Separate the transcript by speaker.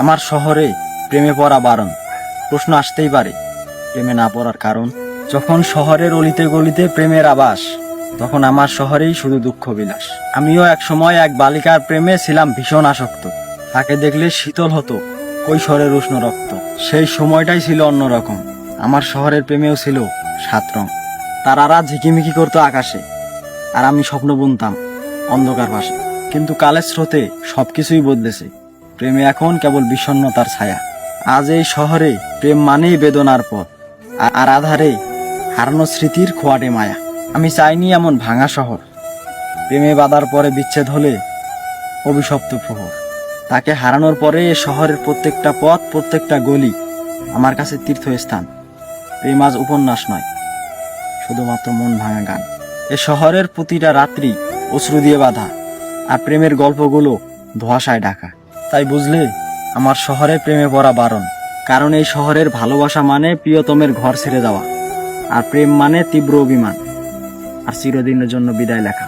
Speaker 1: আমার শহরে প্রেমে পড়া বারণ। প্রশ্ন আসতেই পারে, প্রেমে না পড়ার কারণ? যখন শহরের অলিতে গলিতে প্রেমের আবাস, তখন আমার শহরেই শুধু দুঃখ বিলাস। আমিও এক সময় এক বালিকার প্রেমে ছিলাম ভীষণ আসক্ত। তাকে দেখলে শীতল হতো কৈশোরের উষ্ণ রক্ত। সেই সময়টাই ছিল অন্যরকম। আমার শহরের প্রেমেও ছিল 7 রং। তারারা ঝিকিমিকি করতো আকাশে, আর আমি স্বপ্ন বুনতাম অন্ধকার পাশে। কিন্তু কালের স্রোতে সবকিছুই বদলেছে। প্রেমে এখন কেবল বিষণ্ণতার ছায়া। আজ এই শহরে প্রেম মানেই বেদনার পথ, আর আধারে হারানো স্মৃতির খোয়াটে মায়া। আমি চাইনি এমন ভাঙা শহর, প্রেমে বাঁধার পরে বিচ্ছেদ হলে অভিশপ্ত প্রহর। তাকে হারানোর পরে এ শহরের প্রত্যেকটা পথ, প্রত্যেকটা গলি আমার কাছে তীর্থস্থান। প্রেম আজ উপন্যাস নয়, শুধুমাত্র মন ভাঙা গান। এ শহরের প্রতিটা রাত্রি অশ্রু দিয়ে বাঁধা, আর প্রেমের গল্পগুলো ধোঁয়াশায় ঢাকা। তাই বুঝলে, আমার শহরে প্রেমে পড়া বারণ। কারণ এই শহরের ভালোবাসা মানে প্রিয়তমের ঘর ছেড়ে যাওয়া, আর প্রেম মানে তীব্র অভিমান, আর চিরদিনের জন্য বিদায় লেখা।